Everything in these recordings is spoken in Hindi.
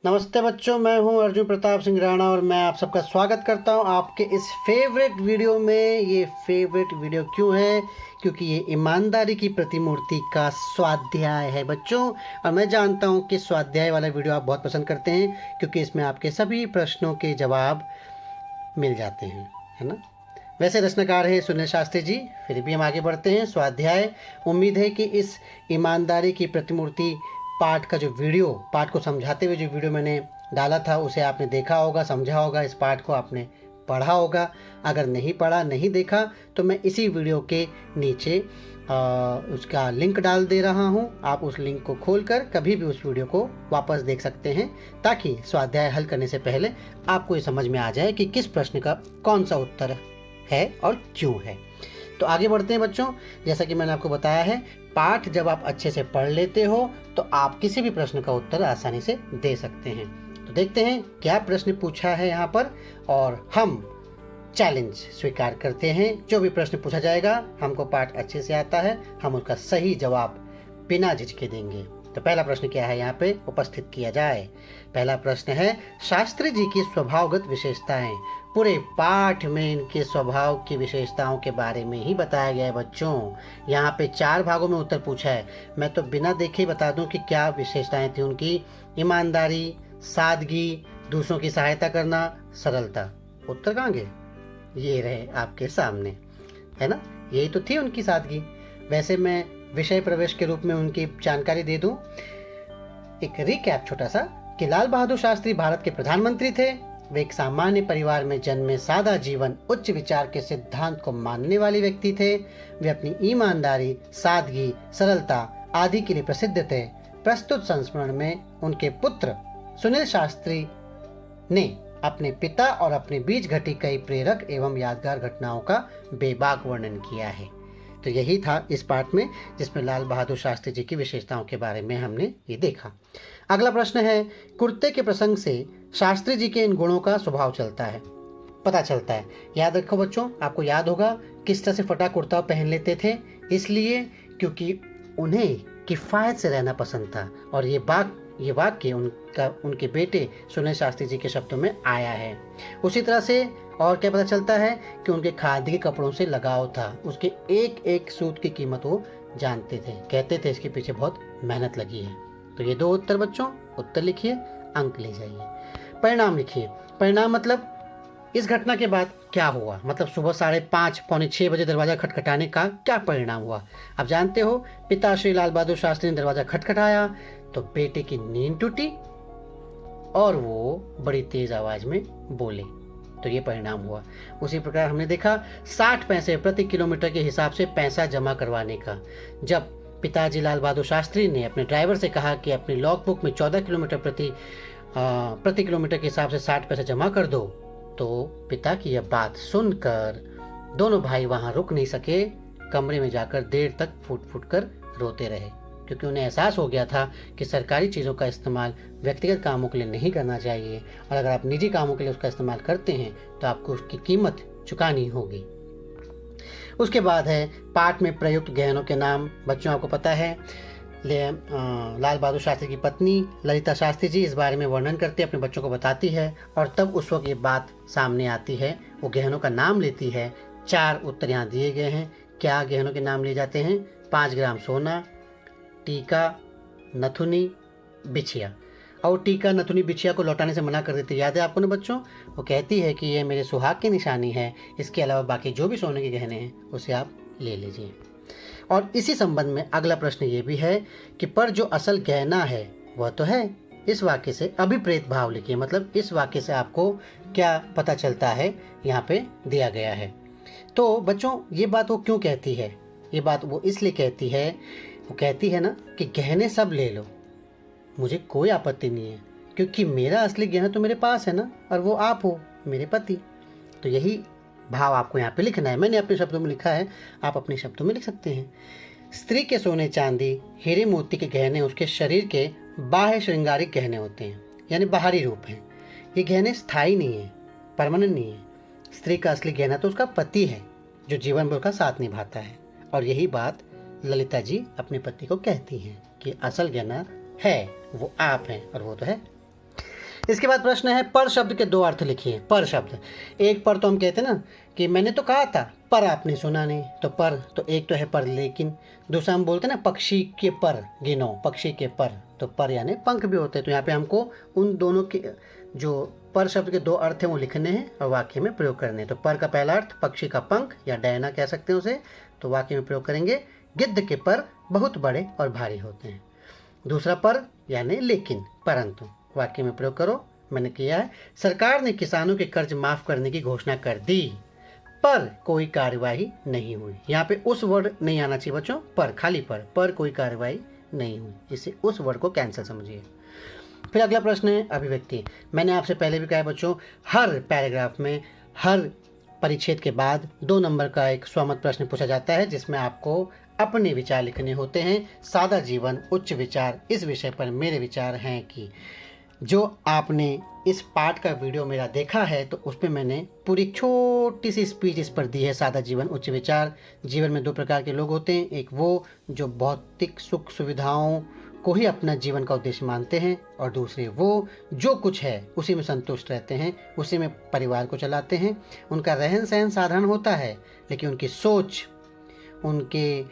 नमस्ते बच्चों, मैं हूं अर्जुन प्रताप सिंह राणा और मैं आप सबका स्वागत करता हूं आपके इस फेवरेट वीडियो में। ये फेवरेट वीडियो क्यों है? क्योंकि ये ईमानदारी की प्रतिमूर्ति का स्वाध्याय है बच्चों। और मैं जानता हूं कि स्वाध्याय वाला वीडियो आप बहुत पसंद करते हैं क्योंकि इसमें आपके सभी प्रश्नों के जवाब मिल जाते हैं, है ना। वैसे रचनाकार है सुनील शास्त्री जी, फिर भी हम आगे बढ़ते हैं। स्वाध्याय। उम्मीद है कि इस ईमानदारी की प्रतिमूर्ति पाठ को समझाते हुए जो वीडियो मैंने डाला था उसे आपने देखा होगा, समझा होगा, इस पाठ को आपने पढ़ा होगा। अगर नहीं पढ़ा, नहीं देखा तो मैं इसी वीडियो के नीचे उसका लिंक डाल दे रहा हूँ। आप उस लिंक को खोलकर कभी भी उस वीडियो को वापस देख सकते हैं ताकि स्वाध्याय हल करने से पहले आपको ये समझ में आ जाए कि किस प्रश्न का कौन सा उत्तर है और क्यों है। तो आगे बढ़ते हैं बच्चों। जैसा कि मैंने आपको बताया है, पाठ जब आप अच्छे से पढ़ लेते हो तो आप किसी भी प्रश्न का उत्तर आसानी से दे सकते हैं। तो देखते हैं क्या प्रश्न पूछा है यहाँ पर, और हम चैलेंज स्वीकार करते हैं। जो भी प्रश्न पूछा जाएगा, हमको पाठ अच्छे से आता है, हम उसका सही जवाब बिना झिझके देंगे। तो पहला प्रश्न क्या है यहाँ पे उपस्थित किया जाए। पहला प्रश्न है, शास्त्री जी की स्वभावगत विशेषताएं। पूरे पाठ में इनके स्वभाव की विशेषताओं के बारे में ही बताया गया है बच्चों। यहाँ पे 4 भागों में उत्तर पूछा है। मैं तो बिना देखे बता दूं कि क्या विशेषताएं थी उनकी। ईमानदारी, सादगी, दूसरों की सहायता करना, सरलता। उत्तर कहाँ गए? ये रहे आपके सामने, है ना। यही तो थी उनकी सादगी। वैसे मैं विषय प्रवेश के रूप में उनकी जानकारी दे दूं, एक रिकैप छोटा सा, कि लाल बहादुर शास्त्री भारत के प्रधानमंत्री थे। वे एक सामान्य परिवार में जन्मे, सादा जीवन, उच्च विचार के सिद्धांत को मानने वाले व्यक्ति थे। वे अपनी ईमानदारी, सादगी, सरलता आदि के लिए प्रसिद्ध थे। प्रस्तुत संस्मरण में उनके पुत्र सुनील शास्त्री ने अपने पिता और अपने बीच घटी कई प्रेरक एवं यादगार घटनाओं का बेबाक वर्णन किया है। तो यही था इस पाठ में, जिसमें लाल बहादुर शास्त्री जी की विशेषताओं के बारे में हमने ये देखा। अगला प्रश्न है, कुर्ते के प्रसंग से शास्त्री जी के इन गुणों का स्वभाव पता चलता है। याद रखो बच्चों, आपको याद होगा किस तरह से फटा कुर्ता पहन लेते थे। इसलिए क्योंकि उन्हें किफ़ायत से रहना पसंद था। और ये वाक्य उनके बेटे सुनील शास्त्री जी के शब्दों में आया है। उसी तरह से और क्या पता चलता है कि उनके खादी के कपड़ों से लगाव था। उसके एक एक सूत की कीमत वो जानते थे, कहते थे इसके पीछे बहुत मेहनत लगी है। तो ये 2 उत्तर बच्चों, उत्तर लिखिए, अंक ले जाइए। परिणाम लिखिए। परिणाम मतलब इस घटना के बाद क्या हुआ, मतलब सुबह 5:30 पौने 6 बजे दरवाजा खटखटाने का क्या परिणाम हुआ। आप जानते हो, पिता श्री लाल बहादुर शास्त्री ने दरवाजा खटखटाया तो बेटे की नींद टूटी और वो बड़ी तेज आवाज में बोले, तो ये परिणाम हुआ। उसी प्रकार हमने देखा 60 पैसे प्रति किलोमीटर के हिसाब से पैसा जमा करवाने का। जब पिताजी लाल बहादुर शास्त्री ने अपने ड्राइवर से कहा कि अपनी लॉग बुक में 14 किलोमीटर प्रति किलोमीटर के हिसाब से 60 पैसे जमा कर दो, तो पिता की यह बात सुनकर दोनों भाई वहां रुक नहीं सके। कमरे में जाकर देर तक फूट फूट कर रोते रहे, क्योंकि उन्हें एहसास हो गया था कि सरकारी चीज़ों का इस्तेमाल व्यक्तिगत कामों के लिए नहीं करना चाहिए, और अगर आप निजी कामों के लिए उसका इस्तेमाल करते हैं तो आपको उसकी कीमत चुकानी होगी। उसके बाद है पाठ में प्रयुक्त गहनों के नाम। बच्चों, आपको पता है लाल बहादुर शास्त्री की पत्नी ललिता शास्त्री जी इस बारे में वर्णन करती है, अपने बच्चों को बताती है, और तब उस वक्त ये बात सामने आती है, वो गहनों का नाम लेती है। 4 उत्तर यहाँ दिए गए हैं। क्या गहनों के नाम लिए जाते हैं? 5 ग्राम सोना, टीका, नथुनी, बिछिया। और टीका, नथुनी, बिछिया को लौटाने से मना कर देती है, याद है आपको ना बच्चों। वो कहती है कि ये मेरे सुहाग की निशानी है, इसके अलावा बाकी जो भी सोने के गहने हैं उसे आप ले लीजिए। और इसी संबंध में अगला प्रश्न ये भी है कि पर जो असल गहना है वह तो है। इस वाक्य से अभिप्रेत भाव लिखिए, मतलब इस वाक्य से आपको क्या पता चलता है, यहाँ पे दिया गया है। तो बच्चों, ये बात वो क्यों कहती है? ये बात वो इसलिए कहती है, वो कहती है ना कि गहने सब ले लो, मुझे कोई आपत्ति नहीं है, क्योंकि मेरा असली गहना तो मेरे पास है ना, और वो आप हो, मेरे पति। तो यही भाव आपको यहाँ पे लिखना है। मैंने अपने शब्दों में लिखा है, आप अपने शब्दों में लिख सकते हैं। स्त्री के सोने चांदी हीरे मोती के गहने उसके शरीर के बाह्य श्रृंगारिक गहने होते हैं, यानी बाहरी रूप हैं। ये गहने स्थायी नहीं है, परमानेंट नहीं है। स्त्री का असली गहना तो उसका पति है, जो जीवन भर उसका साथ निभाता है। और यही बात ललिता जी अपने पति को कहती हैं कि असल गहना है वो आप हैं, और वो तो है। इसके बाद प्रश्न है पर शब्द के दो अर्थ लिखिए। पर शब्द, एक पर तो हम कहते हैं ना कि मैंने तो कहा था पर आपने सुना नहीं, तो पर तो एक तो है पर लेकिन, दूसरा हम बोलते हैं ना पक्षी के पर गिनो, पक्षी के पर, तो पर यानी पंख भी होते हैं। तो यहाँ पे हमको उन दोनों के जो पर शब्द के दो अर्थ हैं वो लिखने हैं और वाक्य में प्रयोग करने हैं। तो पर का पहला अर्थ पक्षी का पंख या डैना कह सकते हैं उसे, तो वाक्य में प्रयोग करेंगे गिद्ध के पर बहुत बड़े और भारी होते हैं। दूसरा पर यानी लेकिन, परंतु, वाक्य में प्रयोग करो। मैंने किया है सरकार ने किसानों के कर्ज माफ करने की घोषणा कर दी पर कोई कार्यवाही नहीं हुई। यहाँ पे उस वर्ड नहीं आना चाहिए बच्चों, पर खाली पर कोई कार्यवाही नहीं हुई, इसे उस वर्ड को कैंसिल समझिए। फिर अगला प्रश्न है अभिव्यक्ति। मैंने आपसे पहले भी कहा है बच्चों, हर पैराग्राफ में हर परिच्छेद के बाद 2 नंबर का एक स्वमत प्रश्न पूछा जाता है जिसमें आपको अपने विचार लिखने होते हैं। सादा जीवन उच्च विचार, इस विषय पर मेरे विचार हैं कि जो आपने इस पाठ का वीडियो मेरा देखा है तो उसमें मैंने पूरी छोटी सी स्पीच इस पर दी है। सादा जीवन उच्च विचार। जीवन में 2 प्रकार के लोग होते हैं, एक वो जो भौतिक सुख सुविधाओं को ही अपना जीवन का उद्देश्य मानते हैं और दूसरे वो जो कुछ है उसी में संतुष्ट रहते हैं, उसी में परिवार को चलाते हैं। उनका रहन सहन साधारण होता है लेकिन उनकी सोच, उनके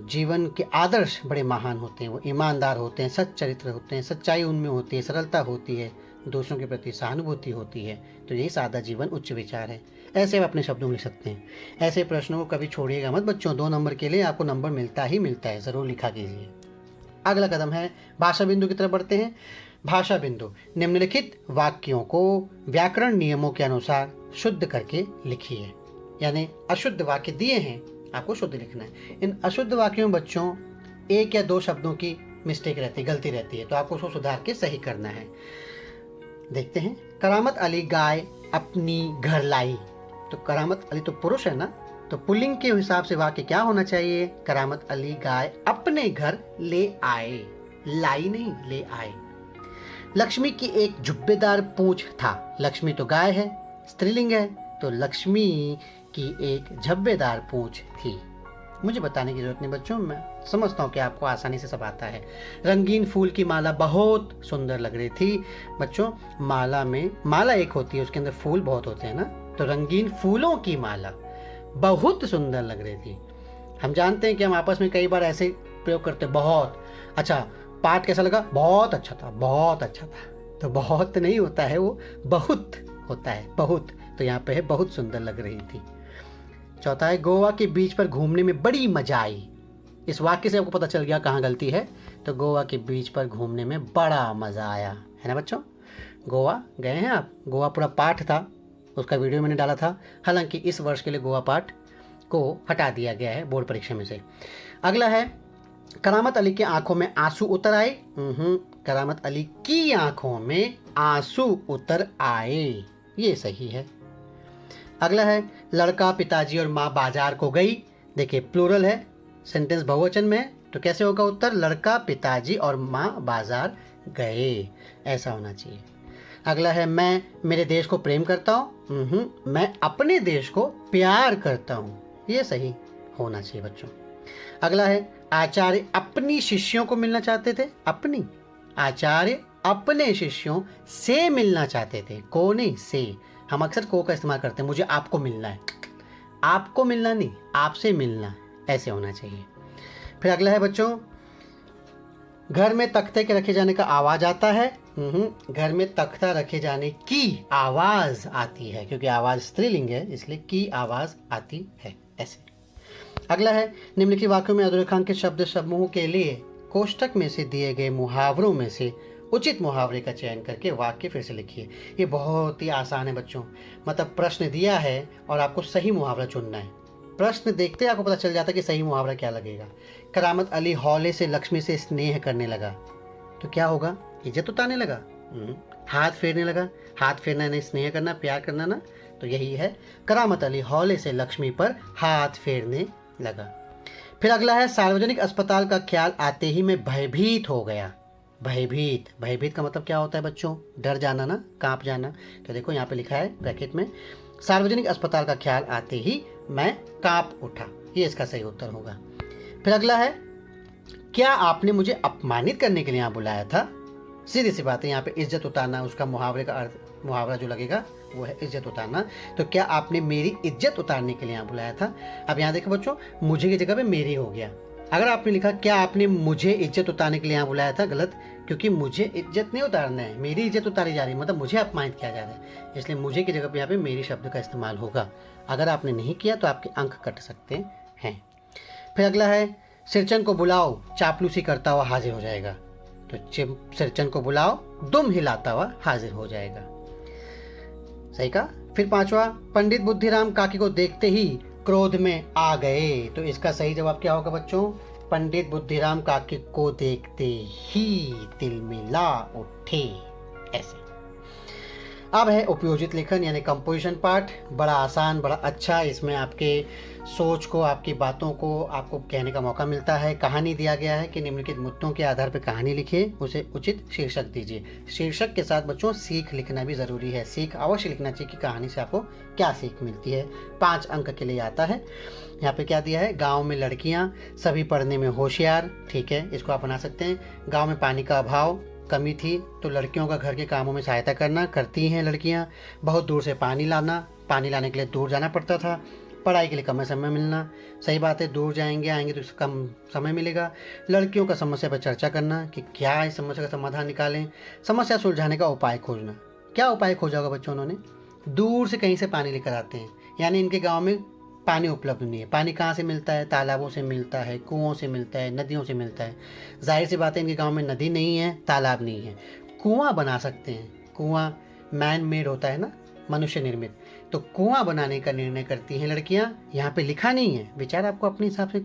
जीवन के आदर्श बड़े महान होते हैं। वो ईमानदार होते हैं, सच्च चरित्र होते हैं, सच्चाई उनमें होती है, सरलता होती है, दूसरों के प्रति सहानुभूति होती है। तो यही सादा जीवन उच्च विचार है। ऐसे आप अपने शब्दों में लिख सकते हैं। ऐसे प्रश्नों को कभी छोड़िएगा मत बच्चों, 2 नंबर के लिए आपको नंबर मिलता ही मिलता है, ज़रूर लिखा कीजिए। अगला कदम है भाषा बिंदु की तरफ बढ़ते हैं। भाषा बिंदु, निम्नलिखित वाक्यों को व्याकरण नियमों के अनुसार शुद्ध करके लिखिए। यानी अशुद्ध वाक्य दिए हैं, आपको शुद्ध लिखना है। इन अशुद्ध वाक्यों में बच्चों 1 या 2 शब्दों की मिस्टेक रहती है, गलती रहती है, तो आपको उसको सुधार के सही करना है। देखते हैं, करामत अली गाय अपनी घर लाई। तो करामत अली तो पुरुष है ना, तो पुल्लिंग के हिसाब से वाक्य क्या होना चाहिए? करामत अली गाय अपने घर ले आए, लाई नहीं, ले आए। लक्ष्मी की एक झुब्बेदार पूंछ था। लक्ष्मी तो गाय है, स्त्रीलिंग है, तो लक्ष्मी की एक झब्बेदार पूंछ थी। मुझे बताने की जरूरत नहीं बच्चों, मैं समझता हूँ कि आपको आसानी से सब आता है। रंगीन फूल की माला बहुत सुंदर लग रही थी। बच्चों माला एक होती है, उसके अंदर फूल बहुत होते हैं ना, तो रंगीन फूलों की माला बहुत सुंदर लग रही थी। हम जानते हैं कि हम आपस में कई बार ऐसे प्रयोग करते हैं, बहुत अच्छा पाठ कैसा लगा? बहुत अच्छा था, बहुत अच्छा था। तो बहुत नहीं होता है, वो बहुत होता है, बहुत। तो यहाँ पे है बहुत सुंदर लग रही थी। चौथा है गोवा के बीच पर घूमने में बड़ी मजा आई। इस वाक्य से आपको पता चल गया कहाँ गलती है। तो गोवा के बीच पर घूमने में बड़ा मजा आया, है ना बच्चों? गोवा गए हैं आप? गोवा पूरा पाठ था, उसका वीडियो मैंने डाला था। हालांकि इस वर्ष के लिए गोवा पाठ को हटा दिया गया है बोर्ड परीक्षा में से। अगला है करामत अली की आंखों में आंसू उतर आए। करामत अली की आंखों में आंसू उतर आए, ये सही है। अगला है लड़का पिताजी और माँ बाजार को गई। देखिए प्लूरल है, सेंटेंस बहुवचन में है, तो कैसे होगा उत्तर? लड़का पिताजी और माँ बाजार गए, ऐसा होना चाहिए। अगला है मैं मेरे देश को प्रेम करता हूँ। मैं अपने देश को प्यार करता हूँ, ये सही होना चाहिए बच्चों। अगला है आचार्य अपनी शिष्यों को मिलना चाहते थे। अपनी, आचार्य अपने शिष्यों से मिलना चाहते थे, को नहीं, से। हम अक्सर को का इस्तेमाल करते हैं, मुझे आपको मिलना है। आपको मिलना नहीं, आपसे मिलना, ऐसे होना चाहिए। फिर अगला है बच्चों घर में तख्ते के रखे जाने का आवाज आता है। घर में तख्ता रखे जाने की आवाज आती है, क्योंकि आवाज स्त्रीलिंग है इसलिए की आवाज आती है, ऐसे। अगला है निम्नलिखित वाक्यों में अधोरेखांकित शब्द समूह के लिए कोष्ठक में से दिए गए मुहावरों में से उचित मुहावरे का चयन करके वाक्य फिर से लिखिए। ये बहुत ही आसान है बच्चों, मतलब प्रश्न दिया है और आपको सही मुहावरा चुनना है। प्रश्न देखते आपको पता चल जाता है कि सही मुहावरा क्या लगेगा। करामत अली हौले से लक्ष्मी से स्नेह करने लगा, तो क्या होगा? इज्जत उतारने लगा, हाथ फेरने लगा। हाथ फेरना नहीं, स्नेह करना, प्यार करना ना, तो यही है। करामत अली हौले से लक्ष्मी पर हाथ फेरने लगा। फिर अगला है सार्वजनिक अस्पताल का ख्याल आते ही मैं भयभीत हो गया। भयभीत, भयभीत का मतलब क्या होता है बच्चों? डर जाना ना, कांप जाना। तो देखो यहाँ पे लिखा है ब्रैकेट में, सार्वजनिक अस्पताल का ख्याल आते ही मैं कांप उठा, ये इसका सही उत्तर होगा। फिर अगला है क्या आपने मुझे अपमानित करने के लिए यहाँ बुलाया था? सीधी सी बात है, यहाँ पे इज्जत उतारना उसका मुहावरे का अर्थ, मुहावरा जो लगेगा वो है इज्जत उतारना। तो क्या आपने मेरी इज्जत उतारने के लिए यहाँ बुलाया था? अब यहाँ देखो बच्चों, मुझे की जगह पे मेरी हो गया। अगर आपने लिखा क्या आपने मुझे इज्जत उतारने के लिए यहाँ बुलाया था, गलत, क्योंकि मुझे इज्जत नहीं उतारना है, मेरी इज्जत उतारी जा रही है, मतलब मुझे अपमानित किया जा रहा है, इसलिए मुझे की जगह पे यहाँ पे मेरी शब्द का इस्तेमाल होगा। अगर आपने नहीं किया तो आपके अंक कट सकते हैं। फिर अगला है सिरचन को बुलाओ चापलूसी करता हुआ हाजिर हो जाएगा। तो सिरचन को बुलाओ दुम हिलाता हुआ हाजिर हो जाएगा। सही कहा। फिर पांचवा, पंडित बुद्धिराम काकी को देखते ही क्रोध में आ गए। तो इसका सही जवाब क्या होगा बच्चों? पंडित बुद्धिराम काकी को देखते ही तिलमिला उठे, ऐसे। अब है उपयोजित लेखन यानी कंपोजिशन पार्ट। बड़ा आसान, बड़ा अच्छा, इसमें आपके सोच को, आपकी बातों को आपको कहने का मौका मिलता है। कहानी दिया गया है कि निम्नलिखित मुद्दों के आधार पर कहानी लिखिए, उसे उचित शीर्षक दीजिए। शीर्षक के साथ बच्चों सीख लिखना भी ज़रूरी है। सीख अवश्य लिखना चाहिए कि कहानी से आपको क्या सीख मिलती है। 5 अंक के लिए आता है। यहाँ पे क्या दिया है? गाँव में लड़कियाँ सभी पढ़ने में होशियार। ठीक है, इसको आप बना सकते हैं। गाँव में पानी का अभाव, कमी थी, तो लड़कियों का घर के कामों में सहायता करना, करती हैं लड़कियां। बहुत दूर से पानी लाने के लिए दूर जाना पड़ता था। पढ़ाई के लिए कम समय मिलना, सही बात है, दूर जाएंगे आएंगे तो कम समय मिलेगा। लड़कियों का समस्या पर चर्चा करना कि क्या इस समस्या का समाधान निकालें। समस्या सुलझाने का उपाय खोजना। क्या उपाय खोजा होगा बच्चों उन्होंने? दूर से कहीं से पानी लेकर आते हैं, यानी इनके गाँव में पानी उपलब्ध नहीं है। पानी कहाँ से मिलता है? तालाबों से मिलता है, कुओं से मिलता है, नदियों से मिलता है। जाहिर सी बात है इनके गांव में नदी नहीं है, तालाब नहीं है। कुआं बना सकते हैं। कुआं मैन मेड होता है ना, मनुष्य निर्मित। तो कुआं बनाने का निर्णय करती हैं लड़कियां। यहाँ पे लिखा नहीं है, विचार आपको अपने हिसाब से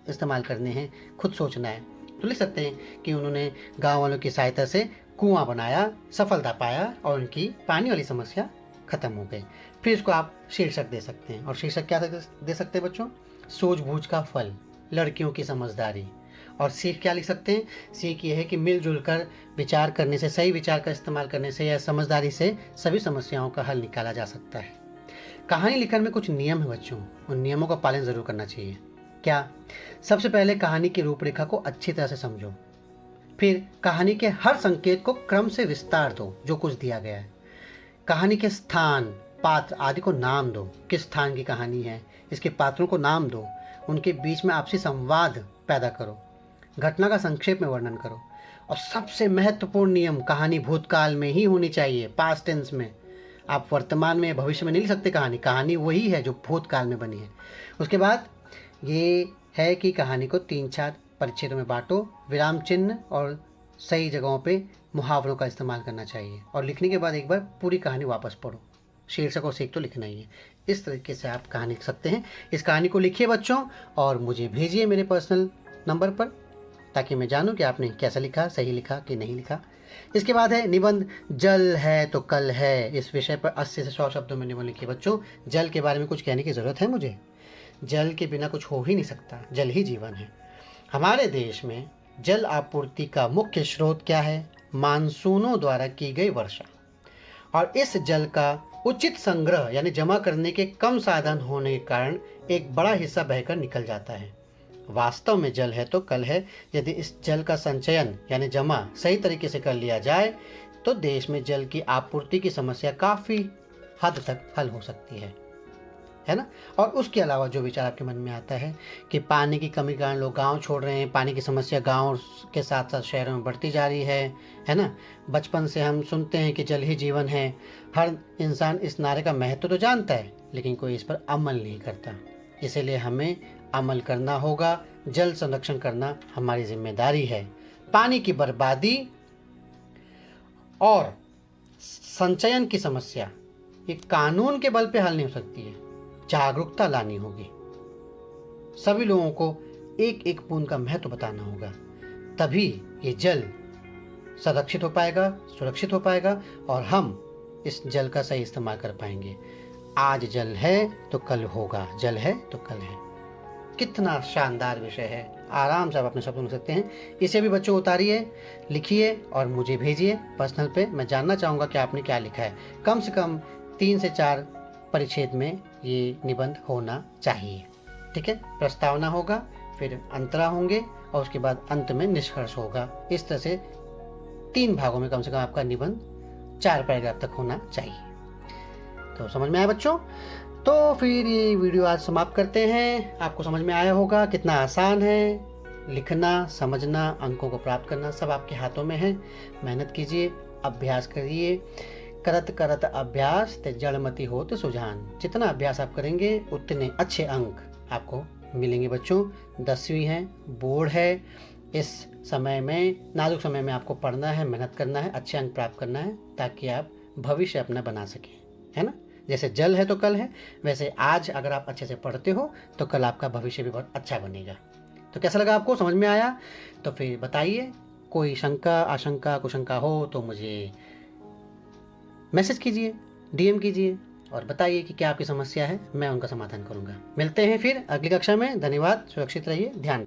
इस्तेमाल करने हैं, खुद सोचना है। तो लिख सकते हैं कि उन्होंने गाँव वालों की सहायता से कुआं बनाया, सफलता पाया और उनकी पानी वाली समस्या खत्म हो गई। फिर इसको आप शीर्षक दे सकते हैं। और शीर्षक क्या दे सकते हैं बच्चों? सूझबूझ का फल, लड़कियों की समझदारी। और सीख क्या लिख सकते हैं? सीख ये है कि मिलजुल कर विचार करने से, सही विचार का इस्तेमाल करने से या समझदारी से सभी समस्याओं का हल निकाला जा सकता है। कहानी लिखने में कुछ नियम है बच्चों, उन नियमों का पालन जरूर करना चाहिए। क्या? सबसे पहले कहानी की रूपरेखा को अच्छी तरह से समझो। फिर कहानी के हर संकेत को क्रम से विस्तार दो जो कुछ दिया गया है। कहानी के स्थान, पात्र आदि को नाम दो। किस स्थान की कहानी है, इसके पात्रों को नाम दो। उनके बीच में आपसी संवाद पैदा करो। घटना का संक्षेप में वर्णन करो। और सबसे महत्वपूर्ण नियम, कहानी भूतकाल में ही होनी चाहिए, पास्ट टेंस में। आप वर्तमान में, भविष्य में नहीं लिख सकते कहानी। कहानी वही है जो भूतकाल में बनी है। उसके बाद ये है कि कहानी को 3-4 परिच्छेदों में बांटो। विराम चिन्ह और सही जगहों पे मुहावरों का इस्तेमाल करना चाहिए। और लिखने के बाद एक बार पूरी कहानी वापस पढ़ो। शीर्षक और सीख तो लिखना ही है। इस तरीके से आप कहानी लिख सकते हैं। इस कहानी को लिखिए बच्चों और मुझे भेजिए मेरे पर्सनल नंबर पर, ताकि मैं जानूं कि आपने कैसा लिखा, सही लिखा कि नहीं लिखा। इसके बाद है निबंध, जल है तो कल है। इस विषय पर 80 से 100 शब्दों में निबंध लिखिए बच्चों। जल के बारे में कुछ कहने की ज़रूरत है मुझे? जल के बिना कुछ हो ही नहीं सकता, जल ही जीवन है। हमारे देश में जल आपूर्ति का मुख्य स्रोत क्या है? मानसूनों द्वारा की गई वर्षा। और इस जल का उचित संग्रह यानी जमा करने के कम साधन होने के कारण एक बड़ा हिस्सा बहकर निकल जाता है। वास्तव में जल है तो कल है। यदि इस जल का संचयन यानी जमा सही तरीके से कर लिया जाए तो देश में जल की आपूर्ति की समस्या काफ़ी हद तक हल हो सकती है ना। और उसके अलावा जो विचार आपके मन में आता है कि पानी की कमी के कारण लोग गांव छोड़ रहे हैं, पानी की समस्या गांव के साथ साथ शहरों में बढ़ती जा रही है ना। बचपन से हम सुनते हैं कि जल ही जीवन है। हर इंसान इस नारे का महत्व तो जानता है, लेकिन कोई इस पर अमल नहीं करता। इसीलिए हमें अमल करना होगा। जल संरक्षण करना हमारी जिम्मेदारी है। पानी की बर्बादी और संचयन की समस्या ये कानून के बल पे हल नहीं हो सकती है, जागरूकता लानी होगी। सभी लोगों को एक एक बूंद का महत्व बताना होगा, तभी ये जल संरक्षित हो पाएगा, सुरक्षित हो पाएगा और हम इस जल का सही इस्तेमाल कर पाएंगे। आज जल है तो कल होगा, जल है तो कल है। कितना शानदार विषय है, आराम से आप अपने शब्दों में लिख सकते हैं। इसे भी बच्चों उतारिए, लिखिए और मुझे भेजिए पर्सनल पे। मैं जानना चाहूँगा कि आपने क्या लिखा है। कम से कम 3 से 4 परिच्छेद में ये निबंध होना चाहिए। ठीक है, प्रस्तावना होगा, फिर अंतरा होंगे और उसके बाद अंत में निष्कर्ष होगा। इस तरह से 3 भागों में कम से कम आपका निबंध 4 पैराग्राफ तक होना चाहिए। तो समझ में आया बच्चों? तो फिर ये वीडियो आज समाप्त करते हैं। आपको समझ में आया होगा कितना आसान है, लिखना, समझना, अंकों को प्राप्त करना सब आपके हाथों में है। मेहनत कीजिए, अभ्यास करिए। करत करत अभ्यास ते जड़मति होत सुजान। जितना अभ्यास आप करेंगे उतने अच्छे अंक आपको मिलेंगे बच्चों। 10वीं है, बोर्ड है, इस समय में, नाजुक समय में आपको पढ़ना है, मेहनत करना है, अच्छे अंक प्राप्त करना है, ताकि आप भविष्य अपना बना सकें, है ना। जैसे जल है तो कल है, वैसे आज अगर आप अच्छे से पढ़ते हो तो कल आपका भविष्य भी बहुत अच्छा बनेगा। तो कैसा लगा आपको, समझ में आया? तो फिर बताइए, कोई शंका, आशंका, कुशंका हो तो मुझे मैसेज कीजिए, DM कीजिए और बताइए कि क्या आपकी समस्या है, मैं उनका समाधान करूंगा। मिलते हैं फिर अगली कक्षा में। धन्यवाद, सुरक्षित रहिए, ध्यान